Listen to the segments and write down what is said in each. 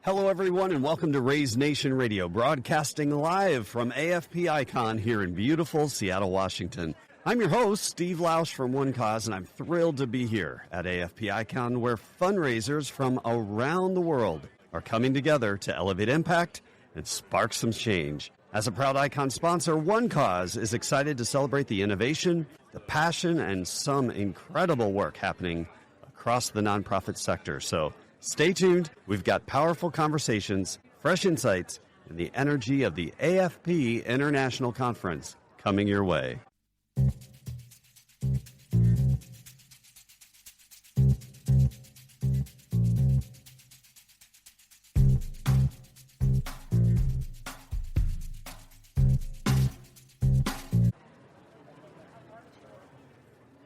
Hello, everyone, and welcome to Raise Nation Radio, broadcasting live from AFP Icon here in beautiful Seattle, Washington. I'm your host, Steve Lausch from One Cause, and I'm thrilled to be here at AFP Icon, where fundraisers from around the world are coming together to elevate impact and spark some change. As a proud Icon sponsor, One Cause is excited to celebrate the innovation, the passion, and some incredible work happening across the nonprofit sector. So stay tuned. We've got powerful conversations, fresh insights, and the energy of the AFP International Conference coming your way.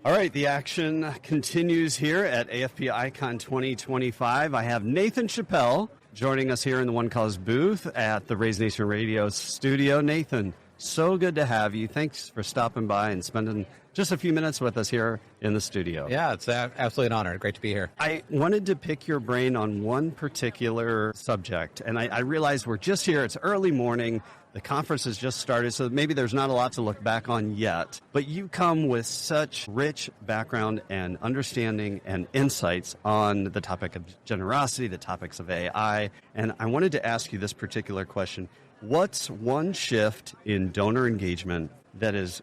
All right, the action continues here at AFP Icon 2025. I have Nathan Chappell joining us here in the One Cause booth at the Raise Nation Radio studio. Nathan, so good to have you. Thanks for stopping by and spending just a few minutes with us here in the studio. Yeah, it's absolutely an honor. Great to be here. I wanted to pick your brain on one particular subject, and I realize we're just here. It's early morning. The conference has just started, so maybe there's not a lot to look back on yet. But you come with such rich background and understanding and insights on the topic of generosity, the topics of AI. And I wanted to ask you this particular question. What's one shift in donor engagement that has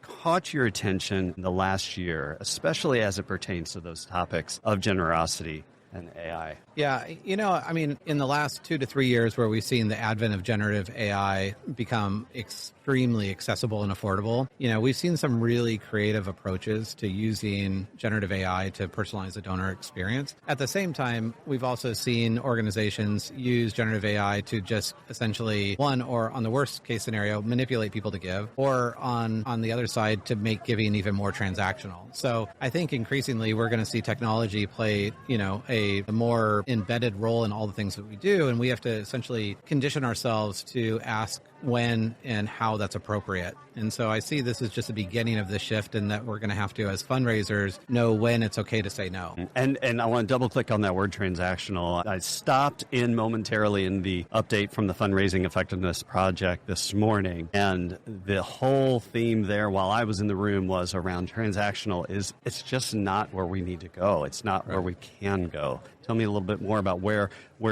caught your attention in the last year, especially as it pertains to those topics of generosity and AI? Yeah, in the last 2 to 3 years where we've seen the advent of generative AI become extremely accessible and affordable, we've seen some really creative approaches to using generative AI to personalize the donor experience. At the same time, we've also seen organizations use generative AI to just essentially, or on the worst case scenario, manipulate people to give, or on the other side, to make giving even more transactional. So I think increasingly we're going to see technology play, a more embedded role in all the things that we do, and we have to essentially condition ourselves to ask when and how that's appropriate. And so I see this as just the beginning of the shift, and that we're going to have to, as fundraisers, know when it's okay to say no. And I want to double click on that word transactional. I stopped in momentarily in the update from the Fundraising Effectiveness Project this morning, and the whole theme there while I was in the room was around transactional. It's just not where we need to go. It's not where we can go. Tell me a little bit more about where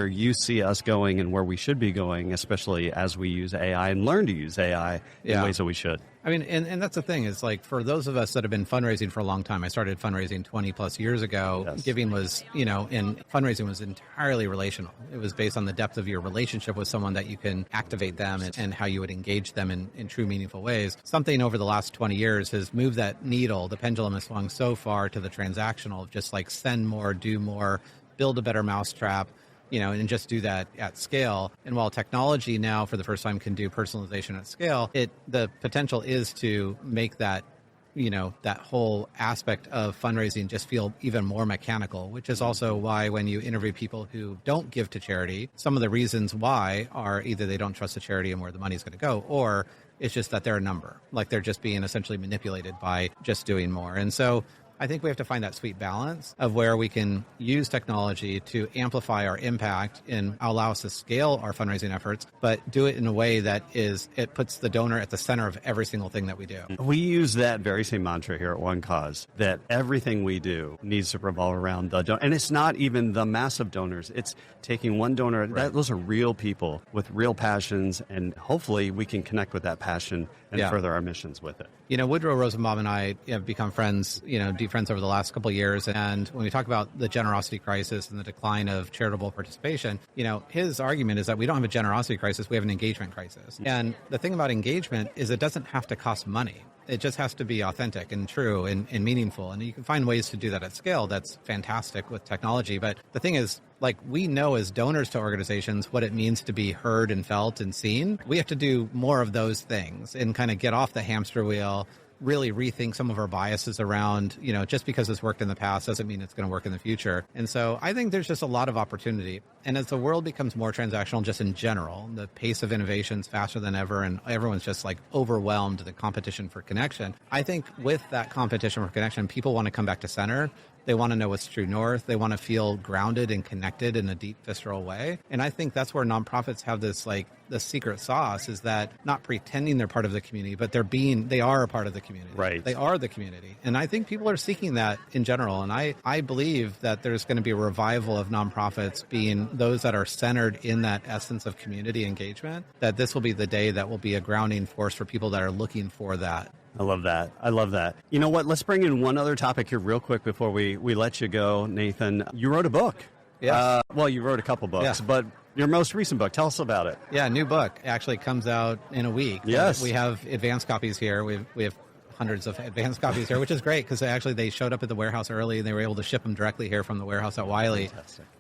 you see us going and where we should be going, especially as we use AI and learn to use AI in ways that we should. I mean, and that's the thing, is like, for those of us that have been fundraising for a long time, I started fundraising 20 plus years ago. Yes. Giving was, and fundraising was entirely relational. It was based on the depth of your relationship with someone that you can activate them and how you would engage them in true meaningful ways. Something over the last 20 years has moved that needle. The pendulum has swung so far to the transactional of just like send more, do more, build a better mousetrap, and just do that at scale. And while technology now for the first time can do personalization at scale, the potential is to make that, that whole aspect of fundraising just feel even more mechanical, which is also why when you interview people who don't give to charity, some of the reasons why are either they don't trust the charity and where the money's going to go, or it's just that they're a number, like they're just being essentially manipulated by just doing more. And so I think we have to find that sweet balance of where we can use technology to amplify our impact and allow us to scale our fundraising efforts, but do it in a way that it puts the donor at the center of every single thing that we do. We use that very same mantra here at One Cause, that everything we do needs to revolve around the donor. And it's not even the massive donors. It's taking one donor. Right. Those are real people with real passions, and hopefully we can connect with that passion and further our missions with it. Woodrow Rosenbaum and I have become friends, deep friends over the last couple of years. And when we talk about the generosity crisis and the decline of charitable participation, his argument is that we don't have a generosity crisis, we have an engagement crisis. And the thing about engagement is it doesn't have to cost money. It just has to be authentic and true and meaningful. And you can find ways to do that at scale. That's fantastic with technology. But the thing is, like, we know as donors to organizations what it means to be heard and felt and seen. We have to do more of those things and kind of get off the hamster wheel, really rethink some of our biases around, just because it's worked in the past doesn't mean it's going to work in the future. And so I think there's just a lot of opportunity. And as the world becomes more transactional just in general, the pace of innovation is faster than ever, and everyone's just like overwhelmed, the competition for connection. I think with that competition for connection, people want to come back to center. They want to know what's true north. They want to feel grounded and connected in a deep visceral way. And I think that's where nonprofits have this the secret sauce, is that not pretending they're part of the community, but they are a part of the community. Right. They are the community. And I think people are seeking that in general. And I believe that there's going to be a revival of nonprofits being those that are centered in that essence of community engagement, that this will be the day that will be a grounding force for people that are looking for that. I love that. I love that. You know what? Let's bring in one other topic here real quick before we let you go, Nathan. You wrote a book. Yes. Well, you wrote a couple books, but your most recent book, tell us about it. Yeah, new book actually comes out in a week. Yes. We have advanced copies here. We have hundreds of advanced copies here, which is great because they showed up at the warehouse early and they were able to ship them directly here from the warehouse at Wiley.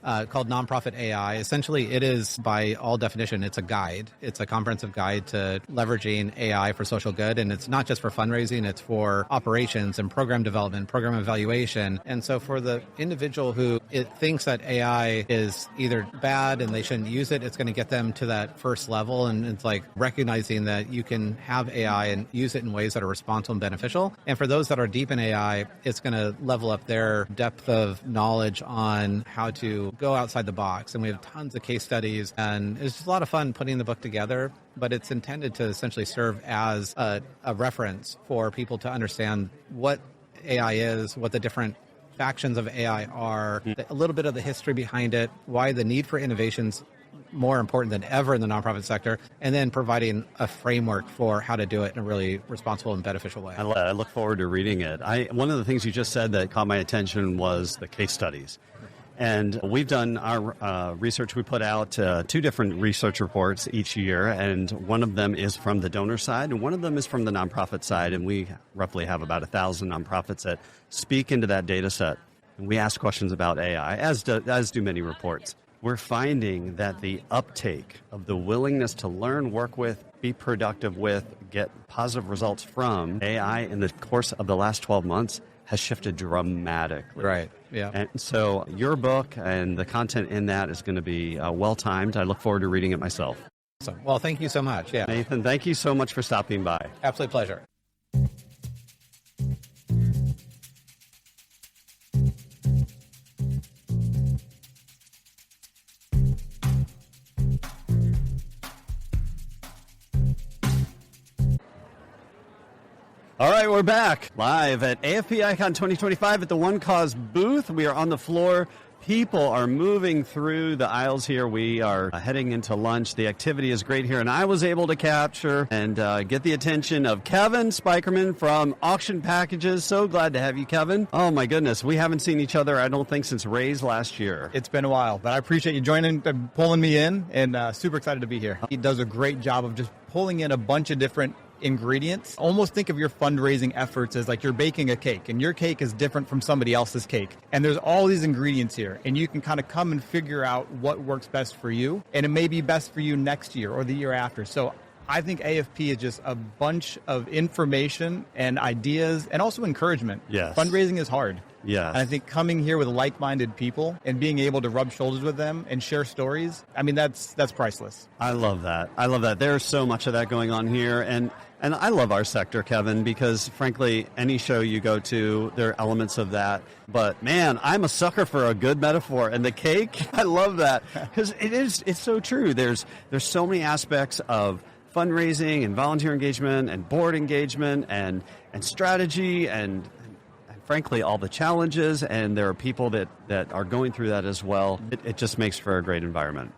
Called Nonprofit AI. Essentially, it is, by all definition, it's a guide. It's a comprehensive guide to leveraging AI for social good. And it's not just for fundraising, it's for operations and program development, program evaluation. And so for the individual who it thinks that AI is either bad and they shouldn't use it, it's going to get them to that first level. And it's like recognizing that you can have AI and use it in ways that are responsible and beneficial. And for those that are deep in AI, it's going to level up their depth of knowledge on how to go outside the box. And we have tons of case studies, and it's just a lot of fun putting the book together, but it's intended to essentially serve as a reference for people to understand what AI is, what the different factions of AI are, a little bit of the history behind it, why the need for innovations more important than ever in the nonprofit sector, and then providing a framework for how to do it in a really responsible and beneficial way. I look forward to reading it. One of the things you just said that caught my attention was the case studies. And we've done our research. We put out 2 different research reports each year, and one of them is from the donor side, and one of them is from the nonprofit side. And we roughly have about 1,000 nonprofits that speak into that data set. And we ask questions about AI, as do many reports. We're finding that the uptake of the willingness to learn, work with, be productive with, get positive results from AI in the course of the last 12 months has shifted dramatically. Right, yeah. And so your book and the content in that is going to be well-timed. I look forward to reading it myself. Awesome. Well, thank you so much. Yeah. Nathan, thank you so much for stopping by. Absolute pleasure. All right, we're back live at AFP Icon 2025 at the One Cause booth. We are on the floor. People are moving through the aisles here. We are heading into lunch. The activity is great here, and I was able to capture and get the attention of Kevin Spikerman from Auction Packages. So glad to have you, Kevin. Oh, my goodness. We haven't seen each other, I don't think, since Ray's last year. It's been a while, but I appreciate you joining and pulling me in, and super excited to be here. He does a great job of just pulling in a bunch of different ingredients. Almost think of your fundraising efforts as like you're baking a cake, and your cake is different from somebody else's cake. And there's all these ingredients here, and you can kind of come and figure out what works best for you, and it may be best for you next year or the year after. So I think AFP is just a bunch of information and ideas and also encouragement. Yes. Fundraising is hard. Yeah. And I think coming here with like-minded people and being able to rub shoulders with them and share stories, I mean, that's priceless. I love that. I love that. There's so much of that going on here. And I love our sector, Kevin, because frankly, any show you go to, there are elements of that. But man, I'm a sucker for a good metaphor. And the cake, I love that because it's so true. There's so many aspects of fundraising and volunteer engagement and board engagement and strategy and frankly, all the challenges, and there are people that are going through that as well. It just makes for a great environment.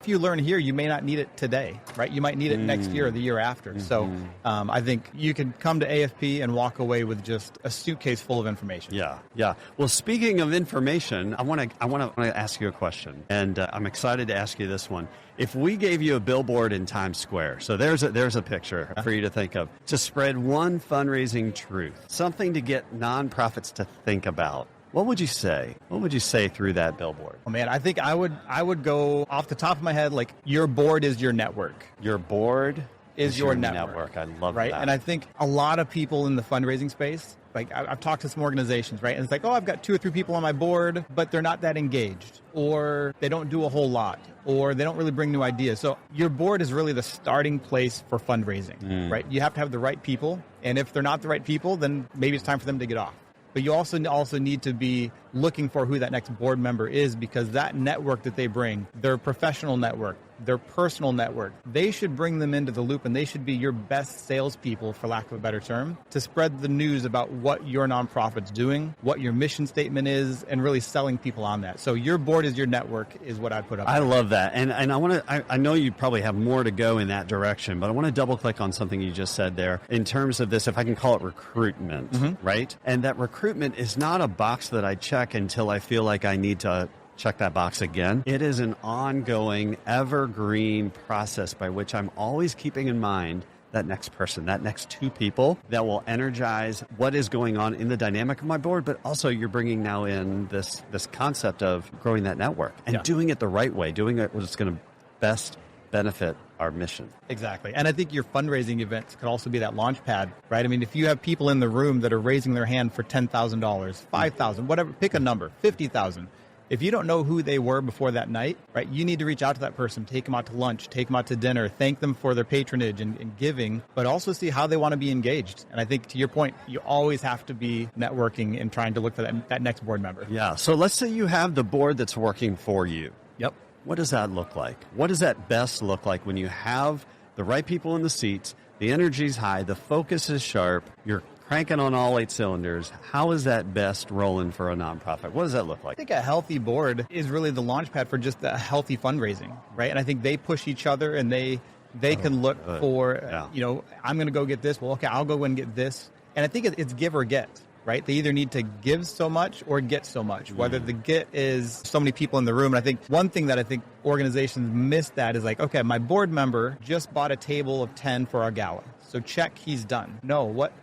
If you learn here, you may not need it today, right? You might need it next year or the year after. Mm-hmm. So I think you can come to AFP and walk away with just a suitcase full of information. Yeah. Well, speaking of information, I want to ask you a question, and I'm excited to ask you this one. If we gave you a billboard in Times Square, so there's a picture for you to think of, to spread one fundraising truth, something to get nonprofits to think about, what would you say? What would you say through that billboard? Oh man, I think I would go off the top of my head like your board is your network. Your board is your network. I love right? that. And I think a lot of people in the fundraising space, like I've talked to some organizations, right? And it's like, oh, I've got 2 or 3 people on my board, but they're not that engaged, or they don't do a whole lot, or they don't really bring new ideas. So your board is really the starting place for fundraising, right? You have to have the right people. And if they're not the right people, then maybe it's time for them to get off. but you also need to be looking for who that next board member is, because that network that they bring, their professional network, their personal network, they should bring them into the loop, and they should be your best salespeople, for lack of a better term, to spread the news about what your nonprofit's doing, what your mission statement is, and really selling people on that. So your board is your network is what I put up. I love that. And I know you probably have more to go in that direction, but I want to double click on something you just said there in terms of this, if I can call it recruitment, right? And that recruitment is not a box that I check until I feel like I need to check that box again. It is an ongoing, evergreen process by which I'm always keeping in mind that next person, that next two people that will energize what is going on in the dynamic of my board, but also you're bringing now in this concept of growing that network and doing it the right way, doing it what's going to best benefit our mission. Exactly. And I think your fundraising events could also be that launch pad, right? I mean, if you have people in the room that are raising their hand for $10,000, $5,000, whatever, pick a number, $50,000. If you don't know who they were before that night, right, you need to reach out to that person, take them out to lunch, take them out to dinner, thank them for their patronage and giving, but also see how they want to be engaged. And I think to your point, you always have to be networking and trying to look for that next board member. Yeah. So let's say you have the board that's working for you. Yep. What does that look like? What does that best look like when you have the right people in the seats, the energy's high, the focus is sharp, you're cranking on all 8 cylinders? How is that best rolling for a nonprofit? What does that look like? I think a healthy board is really the launch pad for just a healthy fundraising, right? And I think they push each other, and they can look for, I'm going to go get this. Well, okay, I'll go and get this. And I think it's give or get, right? They either need to give so much or get so much, whether the get is so many people in the room. And I think one thing that I think organizations miss that is like, okay, my board member just bought a table of 10 for our gala. So check, he's done. No, what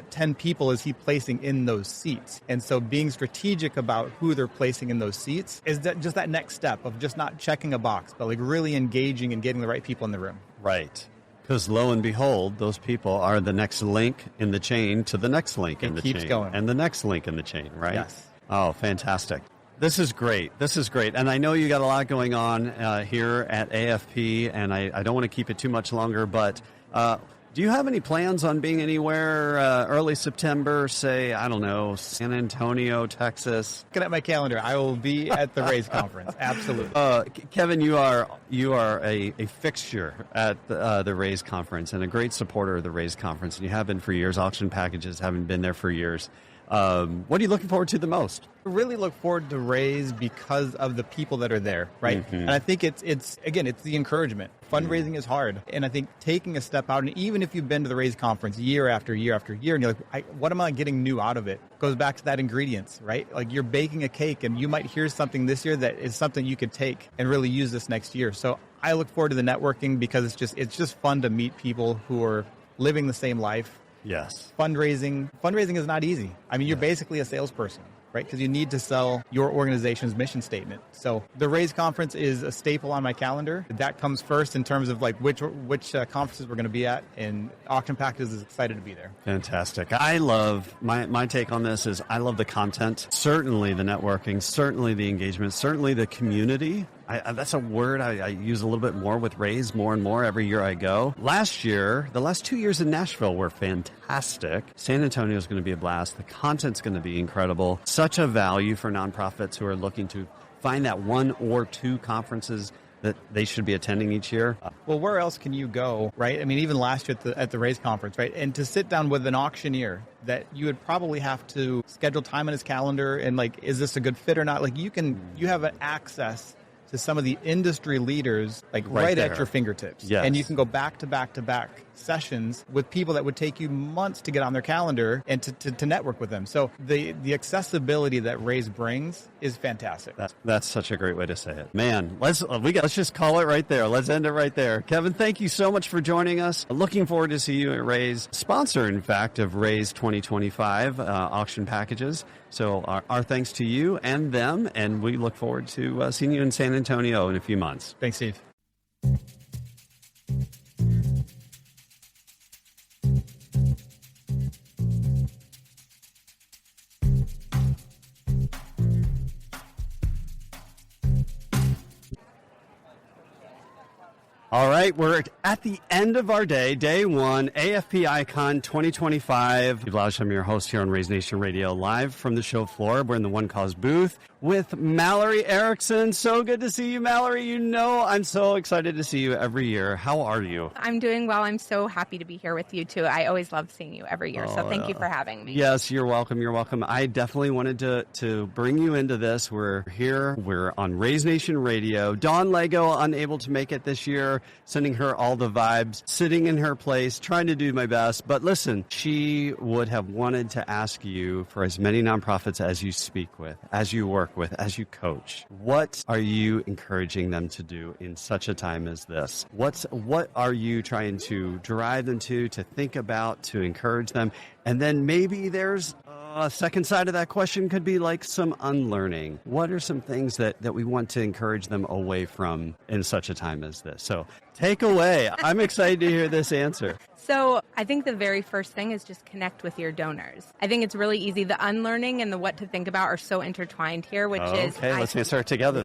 10 people is he placing in those seats? And so being strategic about who they're placing in those seats is just that next step of just not checking a box, but like really engaging and getting the right people in the room. Right. Because lo and behold, those people are the next link in the chain to the next link in the chain. It keeps going. And the next link in the chain, right? Yes. Oh, fantastic. This is great. And I know you got a lot going on here at AFP, and I don't want to keep it too much longer, but do you have any plans on being anywhere early September, say, I don't know, San Antonio, Texas? Looking at my calendar, I will be at the Raise conference. Absolutely. Kevin, you are a fixture at the Raise conference and a great supporter of the Raise conference, and you have been for years. Auction packages haven't been there for years. What are you looking forward to the most? I really look forward to Raise because of the people that are there, right? And I think it's the encouragement. Fundraising is hard. And I think taking a step out, and even if you've been to the Raise conference year after year after year, and you're like, what am I getting new out of it? Goes back to that ingredients, right? Like you're baking a cake and you might hear something this year that is something you could take and really use this next year. So I look forward to the networking because it's just fun to meet people who are living the same life. Yes. Fundraising is not easy. I mean, you're basically a salesperson, right? Because you need to sell your organization's mission statement. So the Raise conference is a staple on my calendar. That comes first in terms of like which conferences we're going to be at, and Auction Packages is excited to be there. Fantastic. I love, my take on this is I love the content, certainly the networking, certainly the engagement, certainly the community. That's a word I use a little bit more with Raise more and more every year I go. Last year, the last 2 years in Nashville were fantastic. San Antonio is going to be a blast. The content's going to be incredible. Such a value for nonprofits who are looking to find that 1 or 2 conferences that they should be attending each year. Well, where else can you go, right? I mean, even last year at the Raise conference, right? And to sit down with an auctioneer that you would probably have to schedule time in his calendar and like, is this a good fit or not? Like you have an access to some of the industry leaders, like right at your fingertips. Yes. And you can go back to back to back sessions with people that would take you months to get on their calendar and to network with them. So the accessibility that Raise brings is fantastic. That's such a great way to say it. Man, let's just call it right there. Let's end it right there. Kevin, thank you so much for joining us. Looking forward to see you at Raise, sponsor, in fact, of Raise 2025 auction packages. So our thanks to you and them, and we look forward to seeing you in San Antonio in a few months. Thanks, Steve. All right, we're at the end of our day, day one, AFP Icon 2025. Steve Lausch, I'm your host here on Raise Nation Radio, live from the show floor. We're in the One Cause booth with Mallory Erickson. So good to see you, Mallory. You know I'm so excited to see you every year. How are you? I'm doing well. I'm so happy to be here with you, too. I always love seeing you every year, so thank you for having me. Yes, you're welcome. You're welcome. I definitely wanted to bring you into this. We're here. We're on Raise Nation Radio. Dawn Lego, unable to make it this year. Sending her all the vibes, sitting in her place, trying to do my best. But listen, she would have wanted to ask you for as many nonprofits as you speak with, as you work with, as you coach. What are you encouraging them to do in such a time as this? What are you trying to drive them to think about, to encourage them? And then maybe there's a second side of that question could be like some unlearning. What are some things that we want to encourage them away from in such a time as this? So take away. I'm excited to hear this answer. So I think the very first thing is just connect with your donors. I think it's really easy. The unlearning and the what to think about are so intertwined here, which is... Okay, let's answer it together.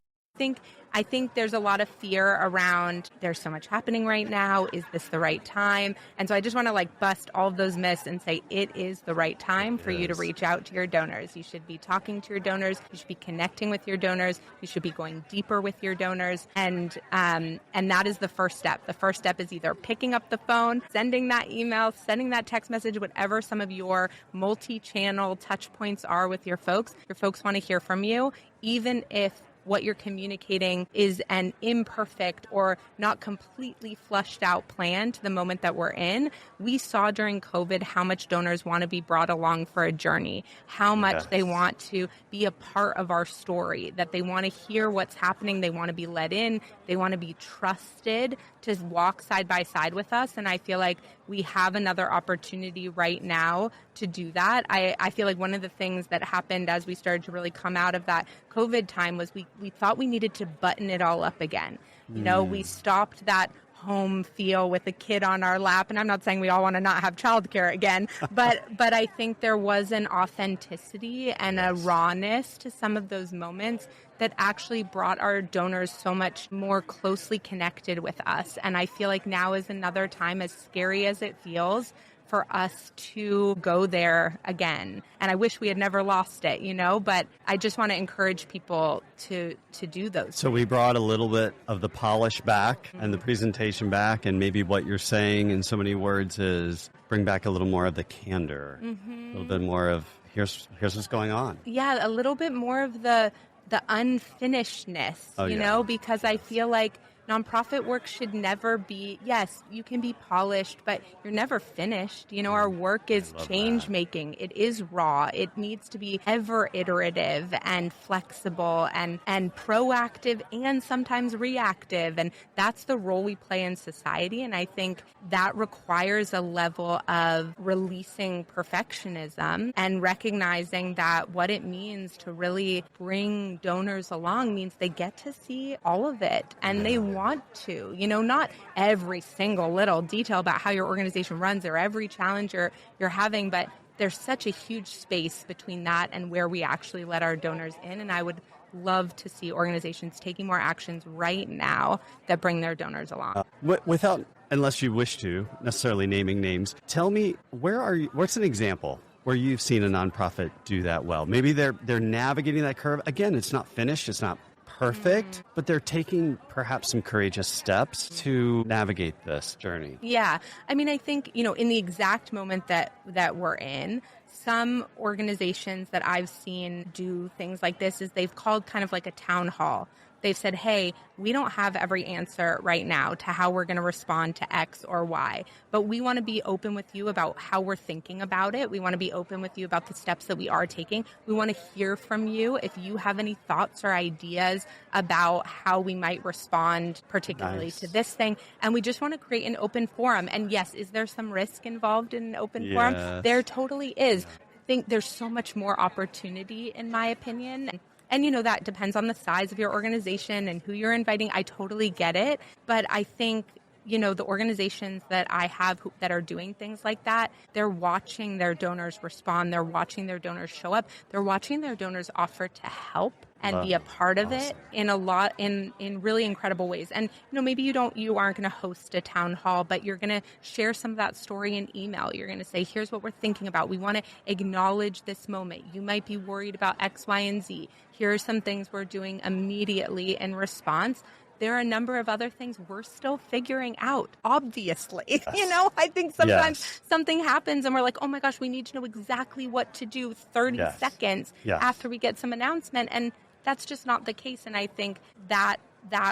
I think there's a lot of fear around there's so much happening right now. Is this the right time? And so I just want to bust all of those myths and say it is the right time for you to reach out to your donors. You should be talking to your donors. You should be connecting with your donors. You should be going deeper with your donors. And that is the first step. The first step is either picking up the phone, sending that email, sending that text message, whatever some of your multi-channel touch points are with your folks. Your folks want to hear from you, even if what you're communicating is an imperfect or not completely flushed out plan to the moment that we're in. We saw during COVID how much donors want to be brought along for a journey, how much they want to be a part of our story, that they want to hear what's happening, they want to be let in, they want to be trusted to walk side by side with us. And I feel like we have another opportunity right now to do that. I feel like one of the things that happened as we started to really come out of that COVID time was we thought we needed to button it all up again. You know, we stopped that home feel with a kid on our lap. And I'm not saying we all want to not have childcare again, but I think there was an authenticity and a rawness to some of those moments that actually brought our donors so much more closely connected with us. And I feel like now is another time, as scary as it feels, for us to go there again. And I wish we had never lost it, but I just want to encourage people to do those. So we brought a little bit of the polish back and the presentation back, and maybe what you're saying in so many words is bring back a little more of the candor, a little bit more of here's what's going on. Yeah, a little bit more of the unfinishedness, because I feel like nonprofit work should never be, yes, you can be polished, but you're never finished. Our work is change making. It is raw. It needs to be ever iterative and flexible and proactive and sometimes reactive. And that's the role we play in society. And I think that requires a level of releasing perfectionism and recognizing that what it means to really bring donors along means they get to see all of it and they want to, not every single little detail about how your organization runs or every challenge you're having, but there's such a huge space between that and where we actually let our donors in. And I would love to see organizations taking more actions right now that bring their donors along. Without, unless you wish to, necessarily naming names, tell me, what's an example where you've seen a nonprofit do that well? Maybe they're navigating that curve. Again, it's not finished, it's not perfect, but they're taking perhaps some courageous steps to navigate this journey. Yeah. I mean, I think, in the exact moment that we're in, some organizations that I've seen do things like this is they've called kind of like a town hall. They've said, hey, we don't have every answer right now to how we're going to respond to X or Y, but we want to be open with you about how we're thinking about it. We want to be open with you about the steps that we are taking. We want to hear from you if you have any thoughts or ideas about how we might respond particularly to this thing. And we just want to create an open forum. And yes, is there some risk involved in an open forum? There totally is. I think there's so much more opportunity, in my opinion. And, that depends on the size of your organization and who you're inviting. I totally get it. But I think, the organizations that I have that are doing things like that, they're watching their donors respond. They're watching their donors show up. They're watching their donors offer to help and be a part of it in really incredible ways. And maybe you aren't going to host a town hall, but you're going to share some of that story in email. You're going to say, here's what we're thinking about. We want to acknowledge this moment. You might be worried about X, Y, and Z. Here are some things we're doing immediately in response. There are a number of other things we're still figuring out, obviously. Yes. I think sometimes something happens and we're like, oh my gosh, we need to know exactly what to do 30 seconds after we get some announcement. And that's just not the case. And I think that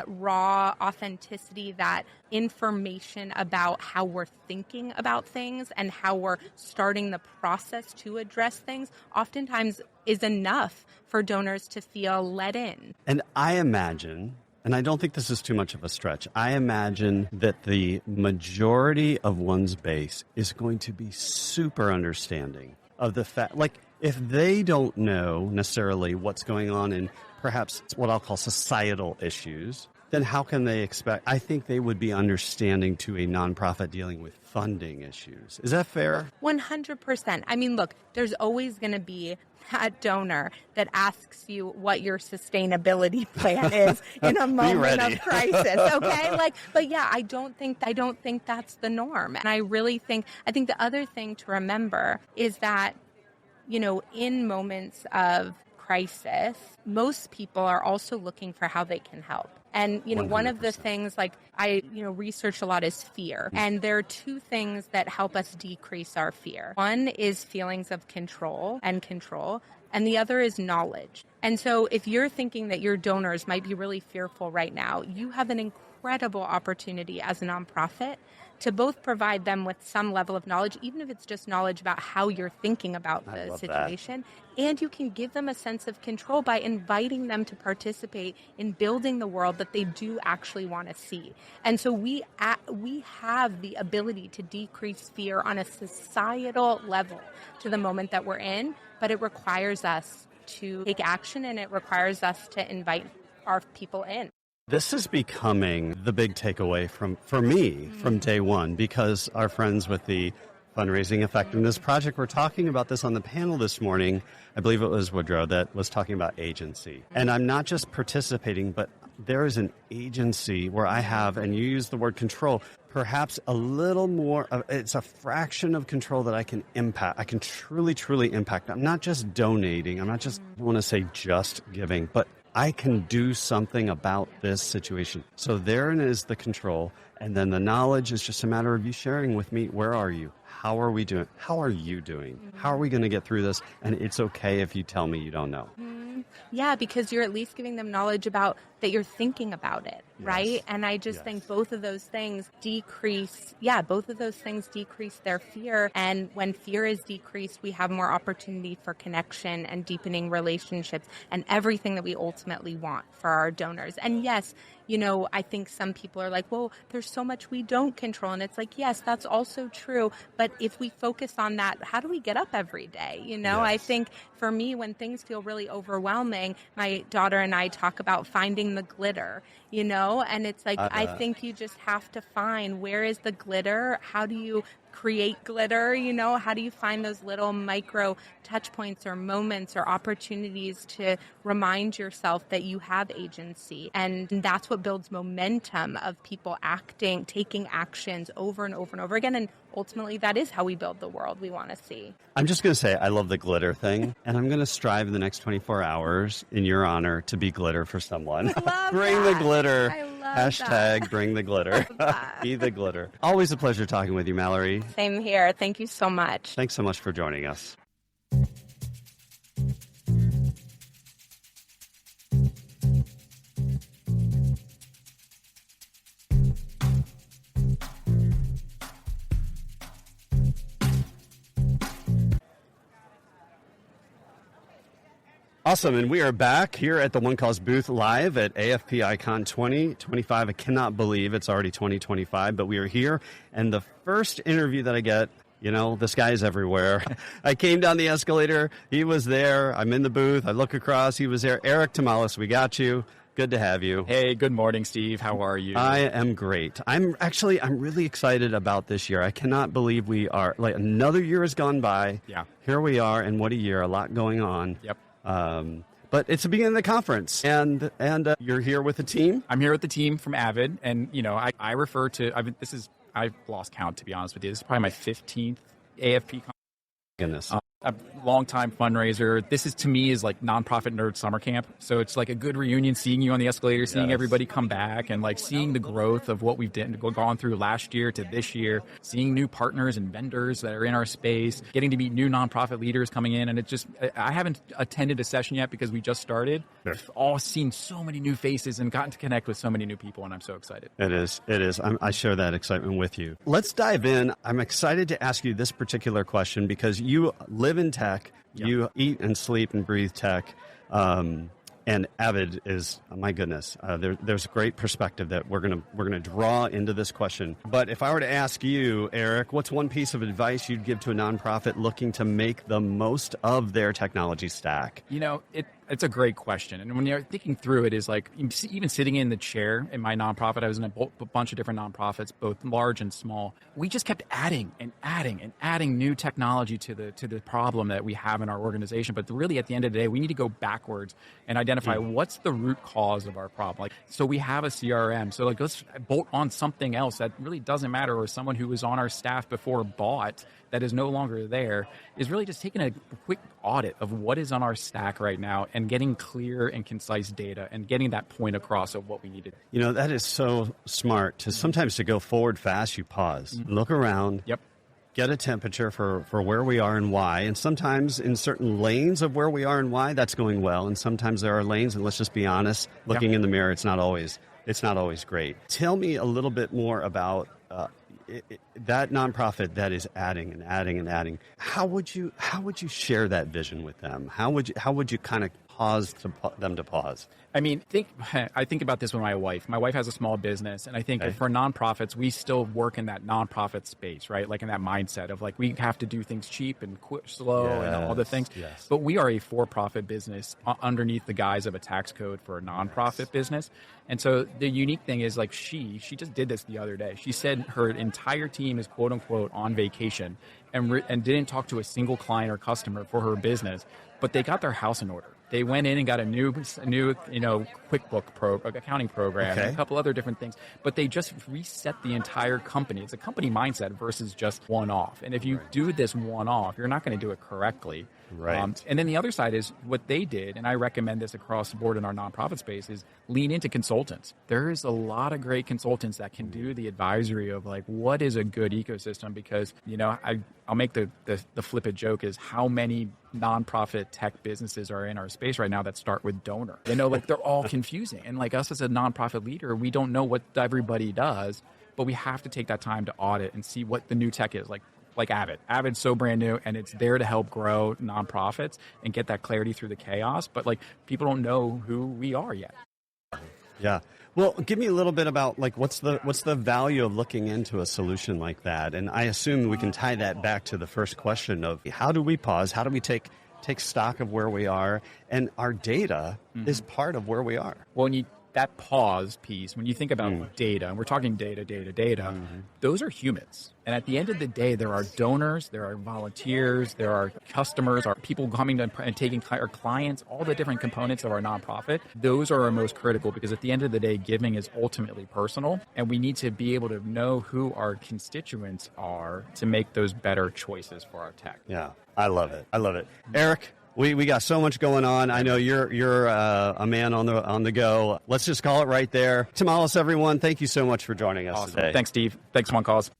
raw authenticity, that information about how we're thinking about things and how we're starting the process to address things oftentimes is enough for donors to feel let in. And I imagine, and I don't think this is too much of a stretch, I imagine that the majority of one's base is going to be super understanding of the fact, like if they don't know necessarily what's going on in perhaps what I'll call societal issues, then how can they expect? I think they would be understanding to a nonprofit dealing with funding issues. Is that fair? 100%. I mean, look, there's always going to be that donor that asks you what your sustainability plan is in a moment of crisis. Okay, but yeah, I don't think that's the norm. And I think the other thing to remember is that, in moments of crisis, most people are also looking for how they can help. And, 100%. One of the things I research a lot is fear. And there are two things that help us decrease our fear. One is feelings of control, and the other is knowledge. And so if you're thinking that your donors might be really fearful right now, you have an incredible opportunity as a nonprofit to both provide them with some level of knowledge, even if it's just knowledge about how you're thinking about the situation. And you can give them a sense of control by inviting them to participate in building the world that they do actually want to see. And so we have the ability to decrease fear on a societal level to the moment that we're in, but it requires us to take action and it requires us to invite our people in. This is becoming the big takeaway for me from day one, because our friends with the Fundraising Effectiveness Project were talking about this on the panel this morning. I believe it was Woodrow that was talking about agency. And I'm not just participating, but there is an agency where I have, and you use the word control, perhaps a little more, it's a fraction of control that I can impact. I can truly, truly impact. I'm not just donating. I'm not just, I want to say just giving, but I can do something about this situation. So therein is the control. And then the knowledge is just a matter of you sharing with me, where are you? How are we doing? How are you doing? How are we going to get through this? And it's okay if you tell me you don't know. Yeah, because you're at least giving them knowledge about that you're thinking about it, right? And I just think both of those things decrease their fear. And when fear is decreased, we have more opportunity for connection and deepening relationships and everything that we ultimately want for our donors. And yes, I think some people are like, well, there's so much we don't control. And it's like, yes, that's also true. But if we focus on that, how do we get up every day? I think for me, when things feel really overwhelming, my daughter and I talk about finding the glitter, and it's like, I think you just have to find, where is the glitter? How do you create glitter? How do you find those little micro touch points or moments or opportunities to remind yourself that you have agency? And that's what builds momentum of people taking actions over and over and over again. And ultimately, that is how we build the world we want to see. I'm just going to say I love the glitter thing, and I'm going to strive in the next 24 hours in your honor to be glitter for someone. Bring the glitter. I love Hashtag that. Bring the glitter. Be the glitter. Always a pleasure talking with you, Mallory. Same here. Thank you so much. Thanks so much for joining us. Awesome, and we are back here at the One Cause booth live at AFP Icon 2025. I cannot believe it's already 2025, but we are here, and the first interview that I get, this guy is everywhere. I came down the escalator, he was there, I'm in the booth, I look across, he was there. Eric Tamales, we got you. Good to have you. Hey, good morning, Steve. How are you? I am great. I'm really excited about this year. I cannot believe we are, another year has gone by. Yeah. Here we are, and what a year, a lot going on. Yep. but it's the beginning of the conference, and you're here with the team. I'm here with the team from Avid, and I refer to I've lost count, to be honest with you. This is probably my 15th AFP conference. Goodness. A long-time fundraiser. This is, to me, is like nonprofit nerd summer camp. So it's like a good reunion, seeing you on the escalator, seeing everybody come back, and like seeing the growth of what we've gone through last year to this year, seeing new partners and vendors that are in our space, getting to meet new nonprofit leaders coming in. And I haven't attended a session yet because we just started. I've all seen so many new faces and gotten to connect with so many new people, and I'm so excited. It is. I share that excitement with you. Let's dive in. I'm excited to ask you this particular question because you live in tech. Yep. You eat and sleep and breathe tech. And Avid is, my goodness, there's a great perspective that we're gonna draw into this question. But if I were to ask you, Eric, what's one piece of advice you'd give to a nonprofit looking to make the most of their technology stack? It's a great question. And when you're thinking through it, is like, even sitting in the chair in my nonprofit, I was in a bunch of different nonprofits, both large and small. We just kept adding and adding and adding new technology to the problem that we have in our organization. But really, at the end of the day, we need to go backwards and identify what's the root cause of our problem. So we have a CRM. So let's bolt on something else that really doesn't matter, or someone who was on our staff before bought that is no longer there, is really just taking a quick audit of what is on our stack right now and getting clear and concise data and getting that point across of what we needed. That is so smart. Sometimes to go forward fast, you pause, look around, get a temperature for where we are and why. And sometimes in certain lanes of where we are and why, that's going well. And sometimes there are lanes, and let's just be honest, looking in the mirror, it's not always great. Tell me a little bit more about that nonprofit that is adding and adding and adding. How would you share that vision with them? How would you kind of cause them to pause? I think about this with my wife. My wife has a small business, and I think for nonprofits, we still work in that nonprofit space, right? Like in that mindset of like we have to do things cheap and slow and all the things. Yes. But we are a for-profit business underneath the guise of a tax code for a nonprofit business. And so the unique thing is like she just did this the other day. She said her entire team is quote unquote on vacation and didn't talk to a single client or customer for her business, but they got their house in order. They went in and got a new QuickBook accounting program, and a couple other different things. But they just reset the entire company. It's a company mindset versus just one-off. And if you do this one-off, you're not going to do it correctly. Right. And then the other side is what they did, and I recommend this across the board in our nonprofit space, is lean into consultants. There is a lot of great consultants that can do the advisory of like what is a good ecosystem, because I'll make the flippant joke is how many nonprofit tech businesses are in our space right now that start with donor. They're all confusing. And like us as a nonprofit leader, we don't know what everybody does, but we have to take that time to audit and see what the new tech is. Like Avid. Avid's so brand new, and it's there to help grow nonprofits and get that clarity through the chaos. But like people don't know who we are yet. Yeah. Well, give me a little bit about like what's the value of looking into a solution like that? And I assume we can tie that back to the first question of how do we pause? How do we take stock of where we are? And our data is part of where we are. Well, that pause piece, when you think about data, and we're talking data, those are humans. And at the end of the day, there are donors, there are volunteers, there are customers, are people coming and taking our clients, all the different components of our nonprofit. Those are our most critical, because at the end of the day, giving is ultimately personal, and we need to be able to know who our constituents are to make those better choices for our tech. Yeah, I love it. Eric, we got so much going on. I know you're a man on the go. Let's just call it right there. Tamales, everyone, thank you so much for joining us today. Thanks, Steve. Thanks, One Cause.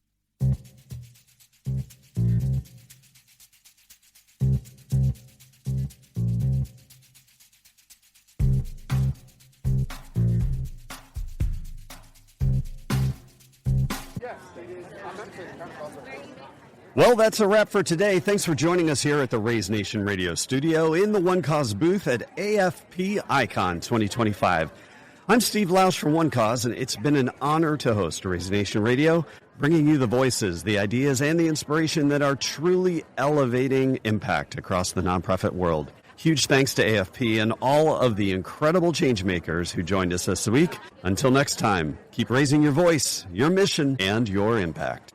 Well, that's a wrap for today. Thanks for joining us here at the Raise Nation Radio studio in the One Cause booth at AFP Icon 2025. I'm Steve Lausch from One Cause, and it's been an honor to host Raise Nation Radio, bringing you the voices, the ideas, and the inspiration that are truly elevating impact across the nonprofit world. Huge thanks to AFP and all of the incredible change makers who joined us this week. Until next time, keep raising your voice, your mission, and your impact.